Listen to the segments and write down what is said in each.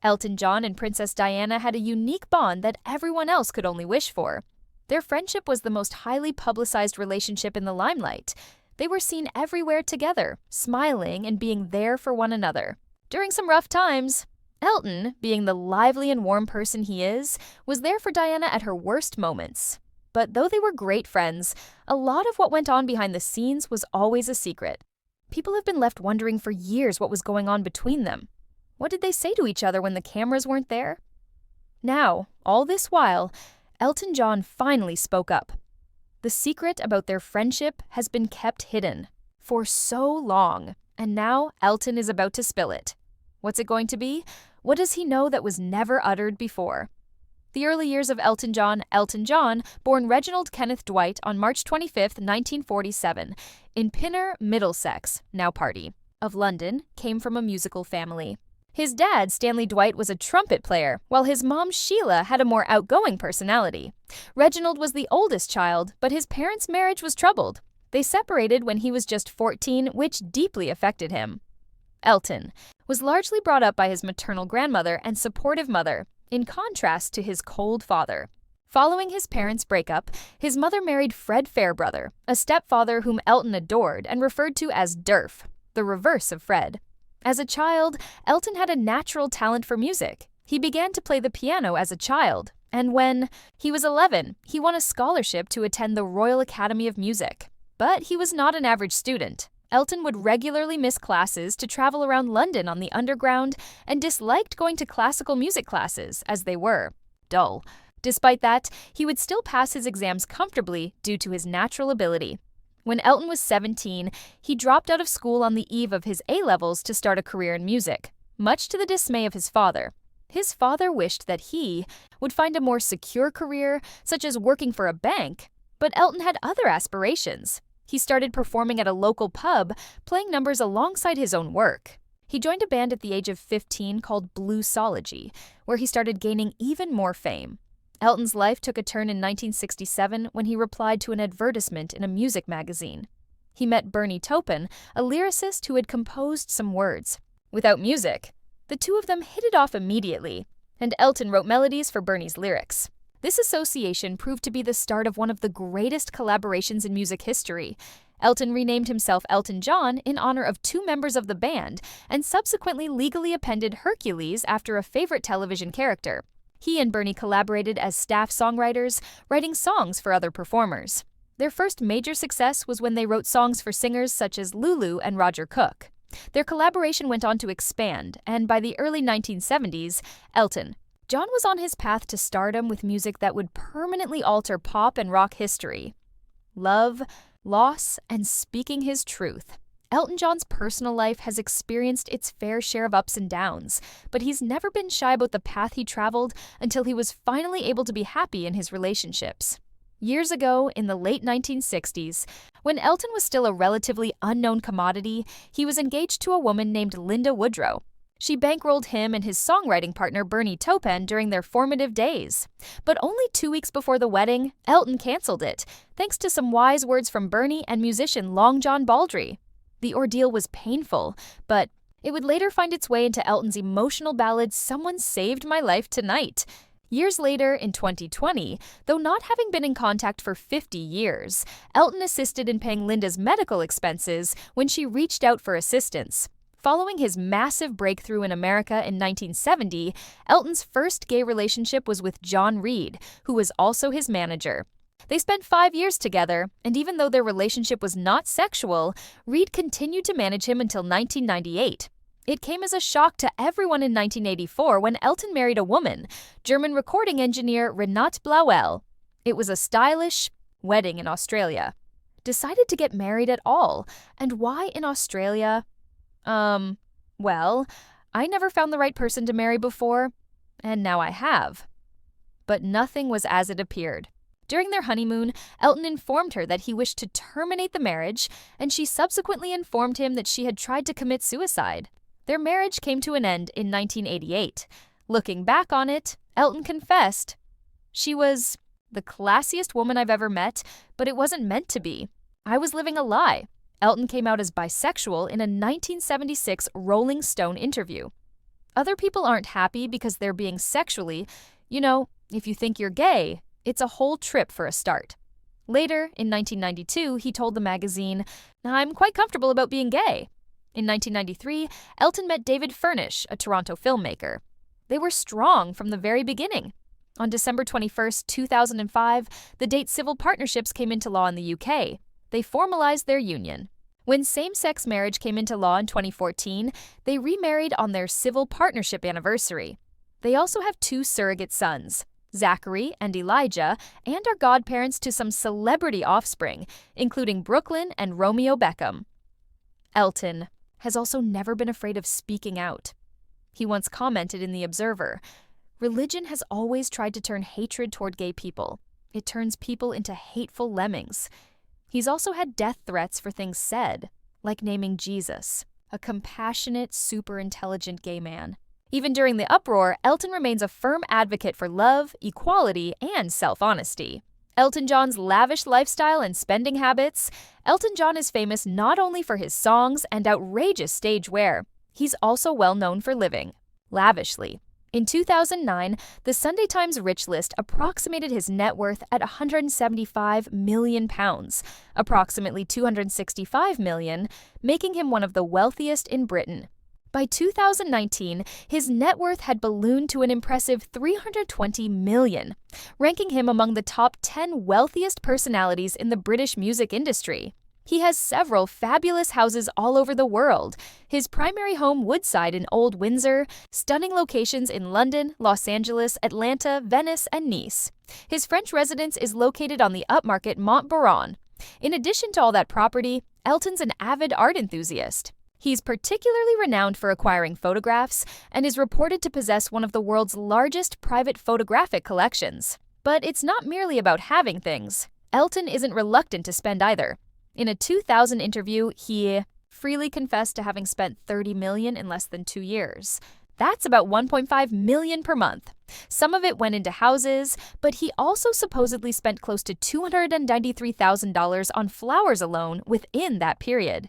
Elton John and Princess Diana had a unique bond that everyone else could only wish for. Their friendship was the most highly publicized relationship in the limelight. They were seen everywhere together, smiling and being there for one another. During some rough times, Elton, being the lively and warm person he is, was there for Diana at her worst moments. But though they were great friends, a lot of what went on behind the scenes was always a secret. People have been left wondering for years what was going on between them. What did they say to each other when the cameras weren't there? Now, all this while, Elton John finally spoke up. The secret about their friendship has been kept hidden for so long, and now Elton is about to spill it. What's it going to be? What does he know that was never uttered before? The early years of Elton John, born Reginald Kenneth Dwight on March 25, 1947, in Pinner, Middlesex, now Party, of London, came from a musical family. His dad, Stanley Dwight, was a trumpet player, while his mom, Sheila, had a more outgoing personality. Reginald was the oldest child, but his parents' marriage was troubled. They separated when he was just 14, which deeply affected him. Elton was largely brought up by his maternal grandmother and supportive mother, in contrast to his cold father. Following his parents' breakup, his mother married Fred Fairbrother, a stepfather whom Elton adored and referred to as Durf, the reverse of Fred. As a child, Elton had a natural talent for music. He began to play the piano as a child, and when he was 11, he won a scholarship to attend the Royal Academy of Music. But he was not an average student. Elton would regularly miss classes to travel around London on the Underground and disliked going to classical music classes, as they were dull. Despite that, he would still pass his exams comfortably due to his natural ability. When Elton was 17, he dropped out of school on the eve of his A-levels to start a career in music, much to the dismay of his father. His father wished that he would find a more secure career, such as working for a bank, but Elton had other aspirations. He started performing at a local pub, playing numbers alongside his own work. He joined a band at the age of 15 called Bluesology, where he started gaining even more fame. Elton's life took a turn in 1967 when he replied to an advertisement in a music magazine. He met Bernie Taupin, a lyricist who had composed some words. Without music, the two of them hit it off immediately, and Elton wrote melodies for Bernie's lyrics. This association proved to be the start of one of the greatest collaborations in music history. Elton renamed himself Elton John in honor of two members of the band and subsequently legally appended Hercules after a favorite television character. He and Bernie collaborated as staff songwriters, writing songs for other performers. Their first major success was when they wrote songs for singers such as Lulu and Roger Cook. Their collaboration went on to expand, and by the early 1970s, John was on his path to stardom with music that would permanently alter pop and rock history. Love, loss, and speaking his truth. Elton John's personal life has experienced its fair share of ups and downs, but he's never been shy about the path he traveled until he was finally able to be happy in his relationships. Years ago, in the late 1960s, when Elton was still a relatively unknown commodity, he was engaged to a woman named Linda Woodrow. She bankrolled him and his songwriting partner Bernie Taupin during their formative days. But only 2 weeks before the wedding, Elton canceled it, thanks to some wise words from Bernie and musician Long John Baldry. The ordeal was painful, but it would later find its way into Elton's emotional ballad Someone Saved My Life Tonight. Years later, in 2020, though not having been in contact for 50 years, Elton assisted in paying Linda's medical expenses when she reached out for assistance. Following his massive breakthrough in America in 1970, Elton's first gay relationship was with John Reid, who was also his manager. They spent 5 years together, and even though their relationship was not sexual, Reid continued to manage him until 1998. It came as a shock to everyone in 1984 when Elton married a woman, German recording engineer Renate Blauel. It was a stylish wedding in Australia. Decided to get married at all, and why in Australia? Well, I never found the right person to marry before, and now I have. But nothing was as it appeared. During their honeymoon, Elton informed her that he wished to terminate the marriage, and she subsequently informed him that she had tried to commit suicide. Their marriage came to an end in 1988. Looking back on it, Elton confessed, "She was the classiest woman I've ever met, but it wasn't meant to be. I was living a lie." Elton came out as bisexual in a 1976 Rolling Stone interview. Other people aren't happy because they're being sexually. If you think you're gay, it's a whole trip for a start. Later, in 1992, he told the magazine, "I'm quite comfortable about being gay." In 1993, Elton met David Furnish, a Toronto filmmaker. They were strong from the very beginning. On December 21, 2005, the date civil partnerships came into law in the UK. They formalized their union. When same-sex marriage came into law in 2014, they remarried on their civil partnership anniversary. They also have 2 surrogate sons, Zachary and Elijah, and are godparents to some celebrity offspring, including Brooklyn and Romeo Beckham. Elton has also never been afraid of speaking out. He once commented in The Observer, "Religion has always tried to turn hatred toward gay people. It turns people into hateful lemmings." He's also had death threats for things said, like naming Jesus, a compassionate, super intelligent gay man. Even during the uproar, Elton remains a firm advocate for love, equality, and self-honesty. Elton John's lavish lifestyle and spending habits. Elton John is famous not only for his songs and outrageous stage wear, he's also well known for living lavishly. In 2009, the Sunday Times Rich List approximated his net worth at £175 million, approximately $265 million, making him one of the wealthiest in Britain. By 2019, his net worth had ballooned to an impressive $320 million, ranking him among the top 10 wealthiest personalities in the British music industry. He has several fabulous houses all over the world, his primary home Woodside in Old Windsor, stunning locations in London, Los Angeles, Atlanta, Venice, and Nice. His French residence is located on the upmarket Montbaron. In addition to all that property, Elton's an avid art enthusiast. He's particularly renowned for acquiring photographs and is reported to possess one of the world's largest private photographic collections. But it's not merely about having things. Elton isn't reluctant to spend either. In a 2000 interview, he freely confessed to having spent $30 million in less than 2 years. That's about $1.5 million per month. Some of it went into houses, but he also supposedly spent close to $293,000 on flowers alone within that period.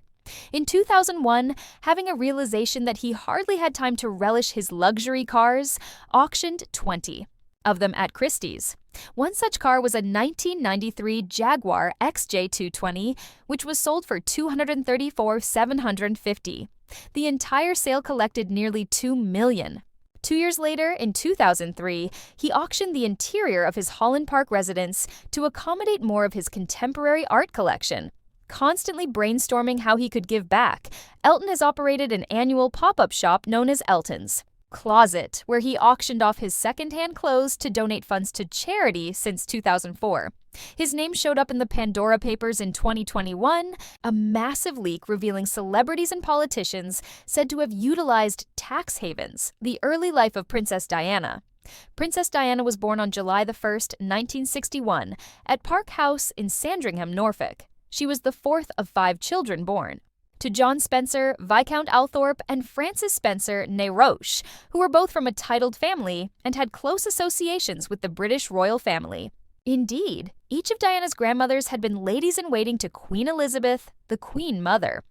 In 2001, having a realization that he hardly had time to relish his luxury cars, auctioned 20 of them at Christie's. One such car was a 1993 Jaguar XJ220, which was sold for $234,750. The entire sale collected nearly $2 million. 2 years later, in 2003, he auctioned the interior of his Holland Park residence to accommodate more of his contemporary art collection. Constantly brainstorming how he could give back, Elton has operated an annual pop-up shop known as Elton's Closet, where he auctioned off his second-hand clothes to donate funds to charity since 2004. His name showed up in the Pandora Papers in 2021, a massive leak revealing celebrities and politicians said to have utilized tax havens, the early life of Princess Diana. Princess Diana was born on July 1, 1961, at Park House in Sandringham, Norfolk. She was the 4th of 5 children born. To John Spencer, Viscount Althorp, and Frances Spencer née Roche, who were both from a titled family and had close associations with the British royal family. Indeed, each of Diana's grandmothers had been ladies-in-waiting to Queen Elizabeth, the Queen Mother.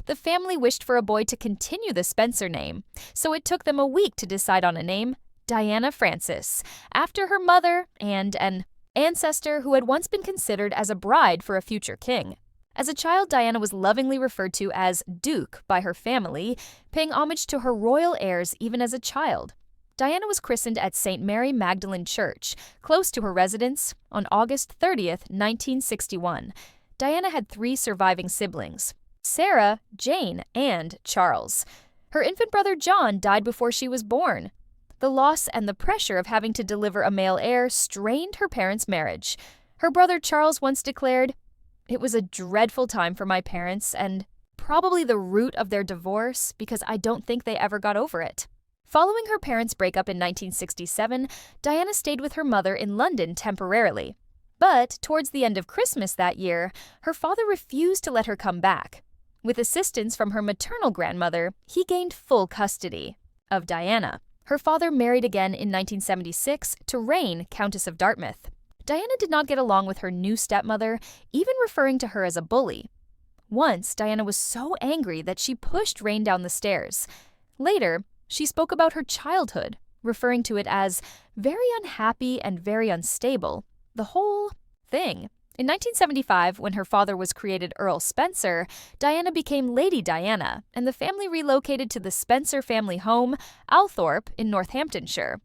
The family wished for a boy to continue the Spencer name, so it took them a week to decide on a name, Diana Frances, after her mother and an ancestor who had once been considered as a bride for a future king. As a child, Diana was lovingly referred to as Duke by her family, paying homage to her royal heirs even as a child. Diana was christened at St. Mary Magdalene Church, close to her residence, on August 30th, 1961. Diana had 3 surviving siblings, Sarah, Jane, and Charles. Her infant brother John died before she was born. The loss and the pressure of having to deliver a male heir strained her parents' marriage. Her brother Charles once declared, "It was a dreadful time for my parents and probably the root of their divorce because I don't think they ever got over it." Following her parents' breakup in 1967, Diana stayed with her mother in London temporarily. But towards the end of Christmas that year, her father refused to let her come back. With assistance from her maternal grandmother, he gained full custody of Diana. Her father married again in 1976 to Reine, Countess of Dartmouth. Diana did not get along with her new stepmother, even referring to her as a bully. Once, Diana was so angry that she pushed Reine down the stairs. Later, She spoke about her childhood, referring to it as very unhappy and very unstable. The whole thing. In 1975, when her father was created Earl Spencer, Diana became Lady Diana, and the family relocated to the Spencer family home, Althorpe, in Northamptonshire.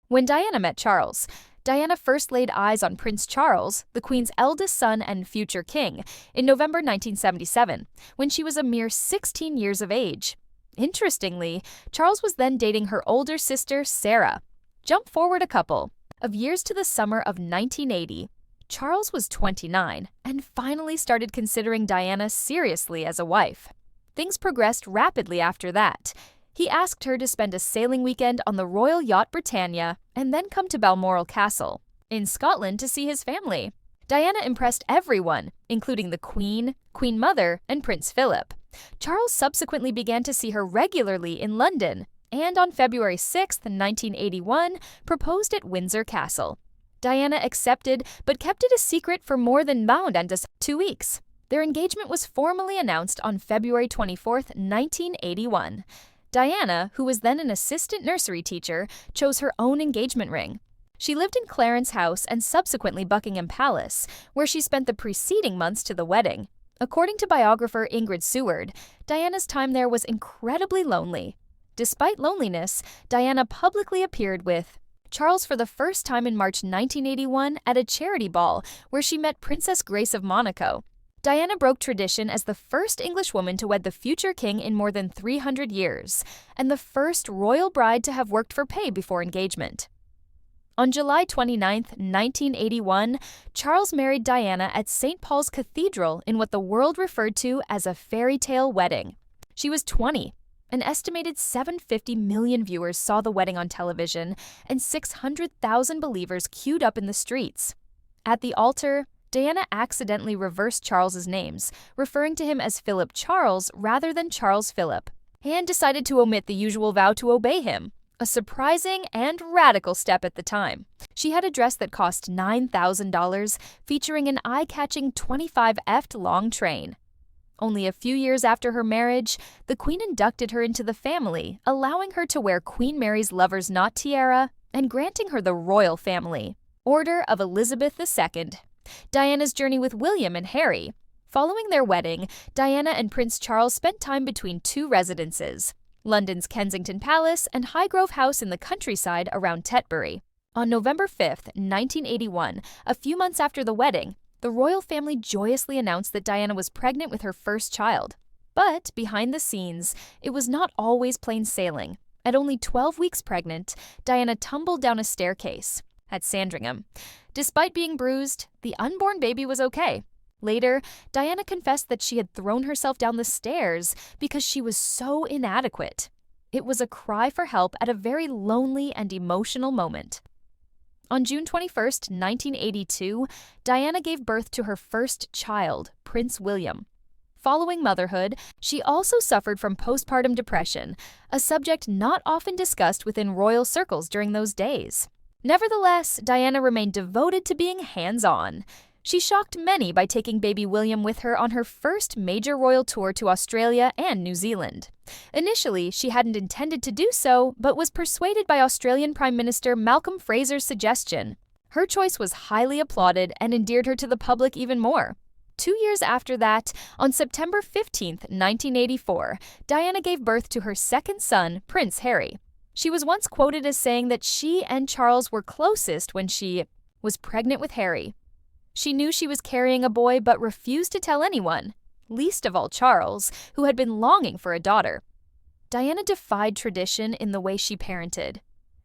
When Diana met Charles, Diana first laid eyes on Prince Charles, the Queen's eldest son and future king, in November 1977, when she was a mere 16 years of age. Interestingly, Charles was then dating her older sister, Sarah. Jump forward a couple of years to the summer of 1980. Charles was 29 and finally started considering Diana seriously as a wife. Things progressed rapidly after that. He asked her to spend a sailing weekend on the Royal Yacht Britannia and then come to Balmoral Castle in Scotland to see his family. Diana impressed everyone, including the Queen, Queen Mother, and Prince Philip. Charles subsequently began to see her regularly in London, and on February 6, 1981, proposed at Windsor Castle. Diana accepted, but kept it a secret for more than 2 weeks. Their engagement was formally announced on February 24, 1981. Diana, who was then an assistant nursery teacher, chose her own engagement ring. She lived in Clarence House and subsequently Buckingham Palace, where she spent the preceding months to the wedding. According to biographer Ingrid Seward, Diana's time there was incredibly lonely. Despite loneliness, Diana publicly appeared with Charles for the first time in March 1981 at a charity ball where she met Princess Grace of Monaco. Diana broke tradition as the first English woman to wed the future king in more than 300 years, and the first royal bride to have worked for pay before engagement. On July 29, 1981, Charles married Diana at St. Paul's Cathedral in what the world referred to as a fairy tale wedding. She was 20. An estimated 750 million viewers saw the wedding on television, and 600,000 believers queued up in the streets. At the altar, Diana accidentally reversed Charles's names, referring to him as Philip Charles rather than Charles Philip, and decided to omit the usual vow to obey him. A surprising and radical step at the time. She had a dress that cost $9,000, featuring an eye-catching 25-ft long train. Only a few years after her marriage, the Queen inducted her into the family, allowing her to wear Queen Mary's Lover's Knot tiara and granting her the royal family, Order of Elizabeth II. Diana's journey with William and Harry. Following their wedding, Diana and Prince Charles spent time between two residences, London's Kensington Palace and Highgrove House in the countryside around Tetbury. On November 5, 1981, a few months after the wedding, the royal family joyously announced that Diana was pregnant with her first child. But behind the scenes, it was not always plain sailing. At only 12 weeks pregnant, Diana tumbled down a staircase at Sandringham. Despite being bruised, the unborn baby was okay. Later, Diana confessed that she had thrown herself down the stairs because she was so inadequate. It was a cry for help at a very lonely and emotional moment. On June 21, 1982, Diana gave birth to her first child, Prince William. Following motherhood, she also suffered from postpartum depression, a subject not often discussed within royal circles during those days. Nevertheless, Diana remained devoted to being hands-on. She shocked many by taking baby William with her on her first major royal tour to Australia and New Zealand. Initially, she hadn't intended to do so, but was persuaded by Australian Prime Minister Malcolm Fraser's suggestion. Her choice was highly applauded and endeared her to the public even more. 2 years after that, on September 15, 1984, Diana gave birth to her second son, Prince Harry. She was once quoted as saying that she and Charles were closest when she was pregnant with Harry. She knew she was carrying a boy but refused to tell anyone, least of all Charles, who had been longing for a daughter. Diana defied tradition in the way she parented.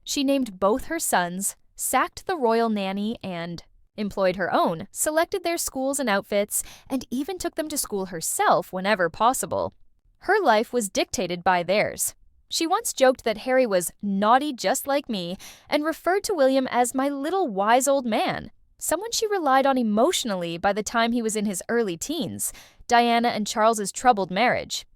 She named both her sons, sacked the royal nanny, and employed her own, selected their schools and outfits, and even took them to school herself whenever possible. Her life was dictated by theirs. She once joked that Harry was naughty just like me and referred to William as my little wise old man, someone she relied on emotionally by the time he was in his early teens, Diana and Charles's troubled marriage.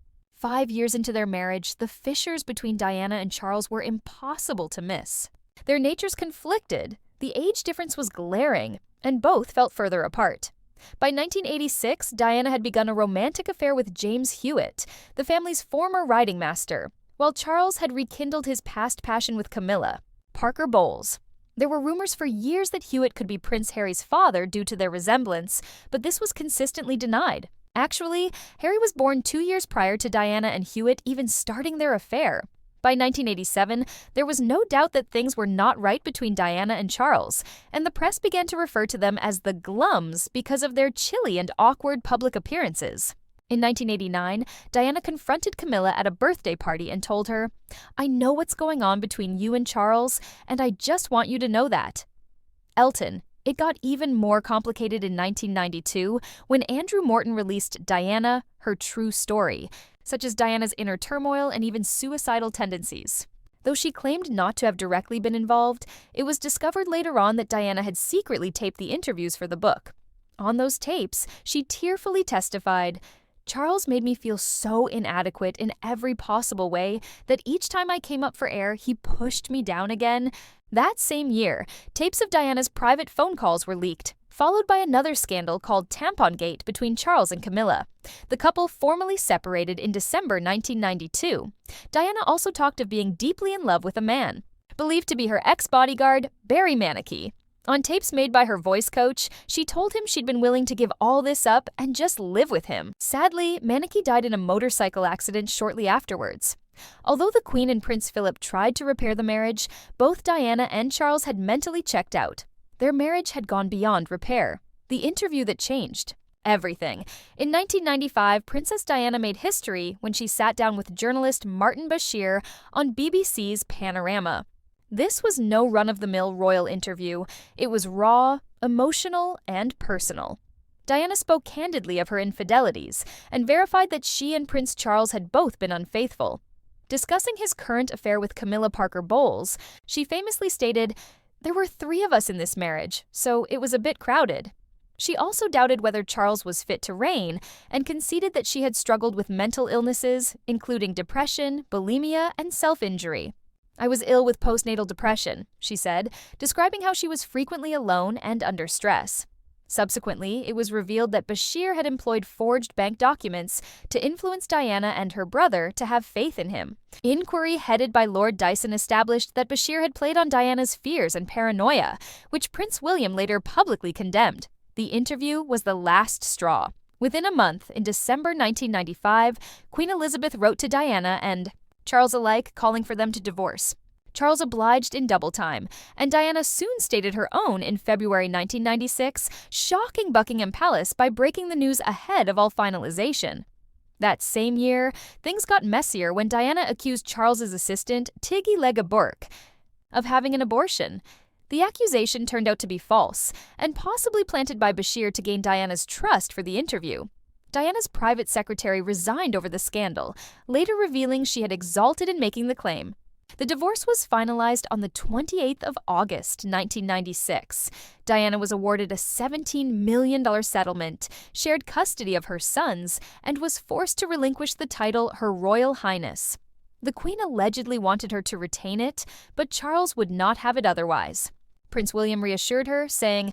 5 years into their marriage, the fissures between Diana and Charles were impossible to miss. Their natures conflicted, the age difference was glaring, and both felt further apart. By 1986, Diana had begun a romantic affair with James Hewitt, the family's former riding master, while Charles had rekindled his past passion with Camilla, Parker Bowles. There were rumors for years that Hewitt could be Prince Harry's father due to their resemblance, but this was consistently denied. Actually, Harry was born 2 years prior to Diana and Hewitt even starting their affair. By 1987, there was no doubt that things were not right between Diana and Charles, and the press began to refer to them as the Glums because of their chilly and awkward public appearances. In 1989, Diana confronted Camilla at a birthday party and told her, "I know what's going on between you and Charles, and I just want you to know that." Elton. It got even more complicated in 1992 when Andrew Morton released Diana, Her True Story, such as Diana's inner turmoil and even suicidal tendencies. Though she claimed not to have directly been involved, it was discovered later on that Diana had secretly taped the interviews for the book. On those tapes, she tearfully testified, "Charles made me feel so inadequate in every possible way that each time I came up for air, he pushed me down again." That same year, tapes of Diana's private phone calls were leaked, followed by another scandal called Tampongate between Charles and Camilla. The couple formally separated in December 1992. Diana also talked of being deeply in love with a man, believed to be her ex-bodyguard, Barry Manicky. On tapes made by her voice coach, she told him she'd been willing to give all this up and just live with him. Sadly, Manicky died in a motorcycle accident shortly afterwards. Although the Queen and Prince Philip tried to repair the marriage, both Diana and Charles had mentally checked out. Their marriage had gone beyond repair. The interview that changed everything. In 1995, Princess Diana made history when she sat down with journalist Martin Bashir on BBC's Panorama. This was no run-of-the-mill royal interview. It was raw, emotional, and personal. Diana spoke candidly of her infidelities and verified that she and Prince Charles had both been unfaithful. Discussing his current affair with Camilla Parker Bowles, she famously stated, "There were 3 of us in this marriage, so it was a bit crowded." She also doubted whether Charles was fit to reign and conceded that she had struggled with mental illnesses, including depression, bulimia, and self-injury. "I was ill with postnatal depression," she said, describing how she was frequently alone and under stress. Subsequently, it was revealed that Bashir had employed forged bank documents to influence Diana and her brother to have faith in him. Inquiry headed by Lord Dyson established that Bashir had played on Diana's fears and paranoia, which Prince William later publicly condemned. The interview was the last straw. Within a month, in December 1995, Queen Elizabeth wrote to Diana and Charles alike, calling for them to divorce. Charles obliged in double time, and Diana soon stated her own in February 1996, shocking Buckingham Palace by breaking the news ahead of all finalization. That same year, things got messier when Diana accused Charles's assistant, Tiggy Lega Burke, of having an abortion. The accusation turned out to be false, and possibly planted by Bashir to gain Diana's trust for the interview. Diana's private secretary resigned over the scandal, later revealing she had exulted in making the claim. The divorce was finalized on the 28th of August, 1996. Diana was awarded a $17 million settlement, shared custody of her sons, and was forced to relinquish the title Her Royal Highness. The Queen allegedly wanted her to retain it, but Charles would not have it otherwise. Prince William reassured her, saying,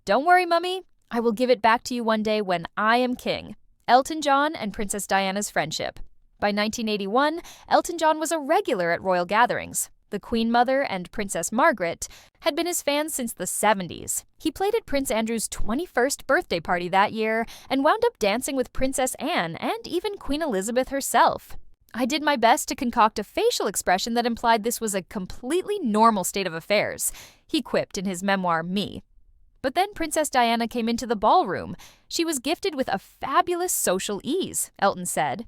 "Don't worry, Mummy, I will give it back to you one day when I am king." Elton John and Princess Diana's friendship. By 1981, Elton John was a regular at royal gatherings. The Queen Mother and Princess Margaret had been his fans since the 70s. He played at Prince Andrew's 21st birthday party that year and wound up dancing with Princess Anne and even Queen Elizabeth herself. "I did my best to concoct a facial expression that implied this was a completely normal state of affairs," he quipped in his memoir, Me. But then Princess Diana came into the ballroom. She was gifted with a fabulous social ease, Elton said.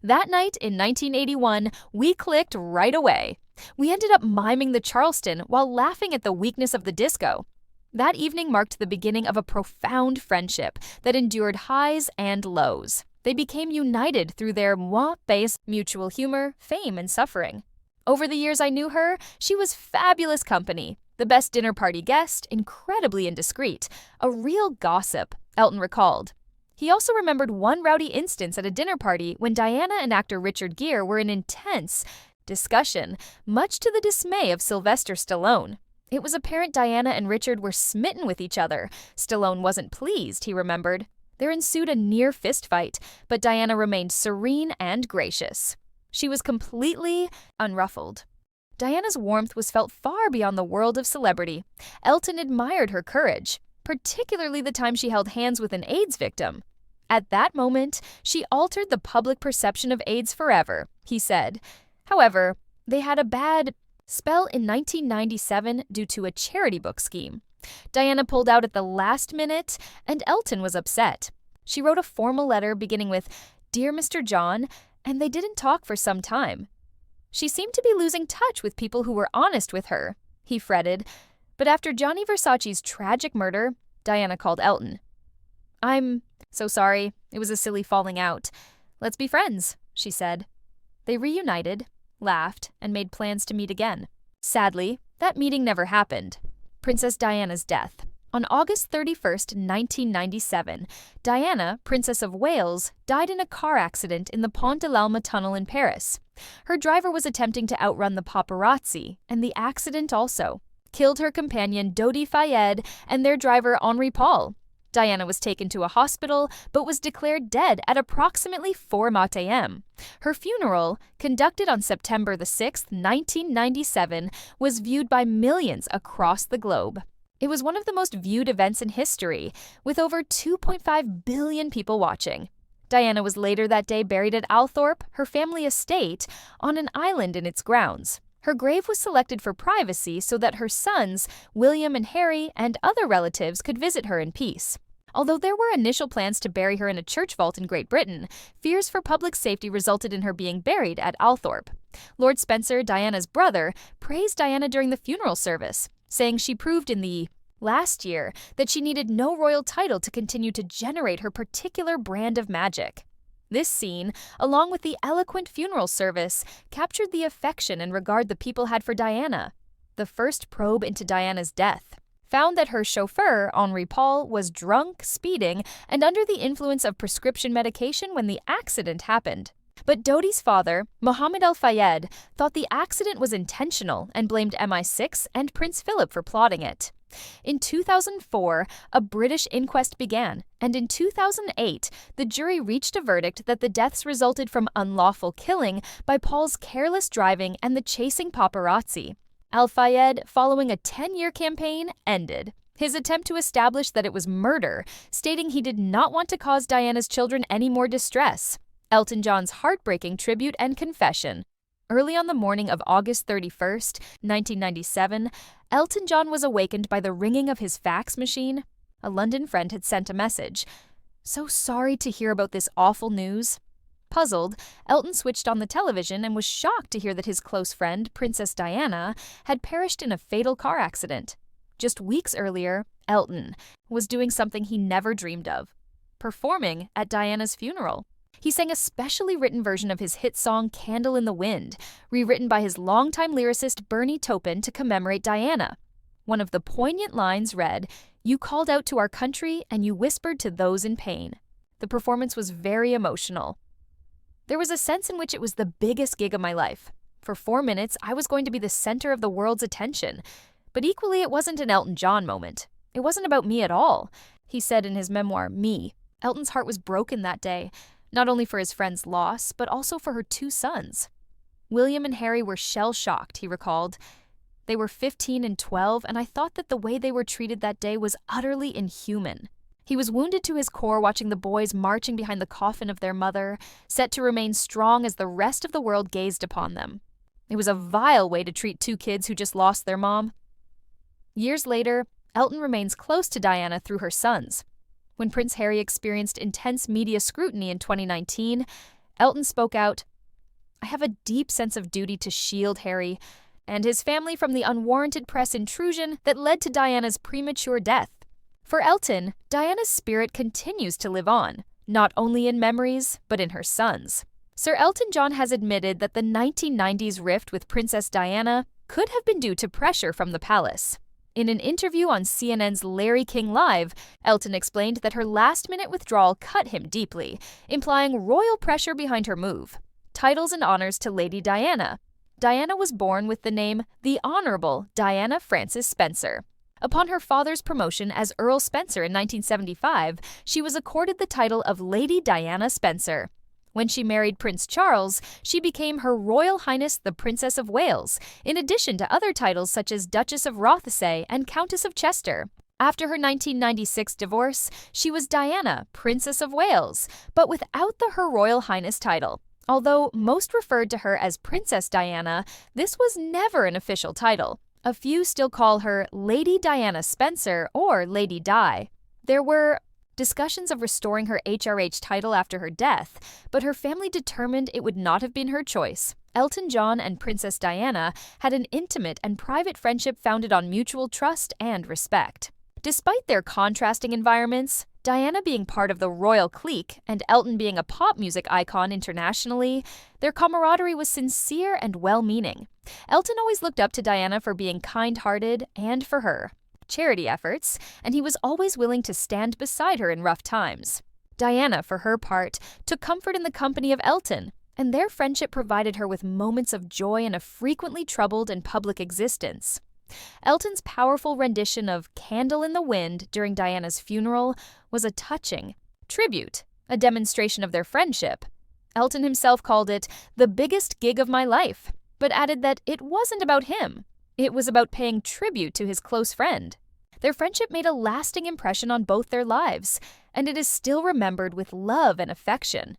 "That night in 1981, we clicked right away. We ended up miming the Charleston while laughing at the weakness of the disco." That evening marked the beginning of a profound friendship that endured highs and lows. They became united through their moi-based mutual humor, fame, and suffering. "Over the years I knew her, she was fabulous company. The best dinner party guest, incredibly indiscreet, a real gossip," Elton recalled. He also remembered one rowdy instance at a dinner party when Diana and actor Richard Gere were in intense discussion, much to the dismay of Sylvester Stallone. It was apparent Diana and Richard were smitten with each other. Stallone wasn't pleased, he remembered. There ensued a near fistfight, but Diana remained serene and gracious. She was completely unruffled. Diana's warmth was felt far beyond the world of celebrity. Elton admired her courage, particularly the time she held hands with an AIDS victim. At that moment, she altered the public perception of AIDS forever, he said. However, they had a bad spell in 1997 due to a charity book scheme. Diana pulled out at the last minute, and Elton was upset. She wrote a formal letter beginning with, "Dear Mr. John," and they didn't talk for some time. She seemed to be losing touch with people who were honest with her, he fretted. But after Gianni Versace's tragic murder, Diana called Elton. "I'm so sorry. It was a silly falling out. Let's be friends," she said. They reunited, laughed, and made plans to meet again. Sadly, that meeting never happened. Princess Diana's death. On August 31st, 1997, Diana, Princess of Wales, died in a car accident in the Pont de l'Alma tunnel in Paris. Her driver was attempting to outrun the paparazzi, and the accident also killed her companion Dodi Fayed and their driver Henri Paul. Diana was taken to a hospital, but was declared dead at approximately 4 a.m. Her funeral, conducted on September 6, 1997, was viewed by millions across the globe. It was one of the most viewed events in history, with over 2.5 billion people watching. Diana was later that day buried at Althorpe, her family estate, on an island in its grounds. Her grave was selected for privacy so that her sons, William and Harry, and other relatives could visit her in peace. Although there were initial plans to bury her in a church vault in Great Britain, fears for public safety resulted in her being buried at Althorpe. Lord Spencer, Diana's brother, praised Diana during the funeral service, saying she proved in the last year that she needed no royal title to continue to generate her particular brand of magic. This scene, along with the eloquent funeral service, captured the affection and regard the people had for Diana. The first probe into Diana's death found that her chauffeur, Henri Paul, was drunk, speeding, and under the influence of prescription medication when the accident happened. But Dodi's father, Mohammed Al Fayed, thought the accident was intentional and blamed MI6 and Prince Philip for plotting it. In 2004, a British inquest began, and in 2008, the jury reached a verdict that the deaths resulted from unlawful killing by Paul's careless driving and the chasing paparazzi. Al Fayed, following a 10-year campaign, ended his attempt to establish that it was murder, stating he did not want to cause Diana's children any more distress. Elton John's heartbreaking tribute and confession. Early on the morning of August 31st, 1997, Elton John was awakened by the ringing of his fax machine. A London friend had sent a message. "So sorry to hear about this awful news." Puzzled, Elton switched on the television and was shocked to hear that his close friend, Princess Diana, had perished in a fatal car accident. Just weeks earlier, Elton was doing something he never dreamed of, performing at Diana's funeral. He sang a specially written version of his hit song Candle in the Wind, rewritten by his longtime lyricist Bernie Taupin to commemorate Diana. One of the poignant lines read, "You called out to our country and you whispered to those in pain." The performance was very emotional. There was a sense in which it was the biggest gig of my life. For 4 minutes, I was going to be the center of the world's attention. But equally, it wasn't an Elton John moment. It wasn't about me at all. He said in his memoir, Me. Elton's heart was broken that day, not only for his friend's loss, but also for her 2 sons. William and Harry were shell-shocked, he recalled. They were 15 and 12, and I thought that the way they were treated that day was utterly inhuman. He was wounded to his core watching the boys marching behind the coffin of their mother, set to remain strong as the rest of the world gazed upon them. It was a vile way to treat 2 kids who just lost their mom. Years later, Elton remains close to Diana through her sons. When Prince Harry experienced intense media scrutiny in 2019, Elton spoke out, "I have a deep sense of duty to shield Harry and his family from the unwarranted press intrusion that led to Diana's premature death." For Elton, Diana's spirit continues to live on, not only in memories, but in her sons. Sir Elton John has admitted that the 1990s rift with Princess Diana could have been due to pressure from the palace. In an interview on CNN's Larry King Live, Elton explained that her last-minute withdrawal cut him deeply, implying royal pressure behind her move. Titles and honors to Lady Diana. Diana was born with the name The Honourable Diana Frances Spencer. Upon her father's promotion as Earl Spencer in 1975, she was accorded the title of Lady Diana Spencer. When she married Prince Charles, she became Her Royal Highness the Princess of Wales, in addition to other titles such as Duchess of Rothesay and Countess of Chester. After her 1996 divorce, she was Diana, Princess of Wales, but without the Her Royal Highness title. Although most referred to her as Princess Diana, this was never an official title. A few still call her Lady Diana Spencer or Lady Di. There were discussions of restoring her HRH title after her death, but her family determined it would not have been her choice. Elton John and Princess Diana had an intimate and private friendship founded on mutual trust and respect. Despite their contrasting environments, Diana being part of the royal clique and Elton being a pop music icon internationally, their camaraderie was sincere and well-meaning. Elton always looked up to Diana for being kind-hearted and for her charity efforts, and he was always willing to stand beside her in rough times. Diana, for her part, took comfort in the company of Elton, and their friendship provided her with moments of joy in a frequently troubled and public existence. Elton's powerful rendition of Candle in the Wind during Diana's funeral was a touching tribute, a demonstration of their friendship. Elton himself called it the biggest gig of my life, but added that it wasn't about him. It was about paying tribute to his close friend. Their friendship made a lasting impression on both their lives, and it is still remembered with love and affection.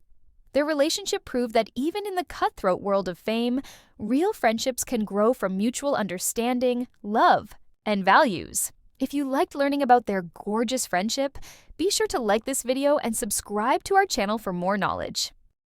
Their relationship proved that even in the cutthroat world of fame, real friendships can grow from mutual understanding, love, and values. If you liked learning about their gorgeous friendship, be sure to like this video and subscribe to our channel for more knowledge.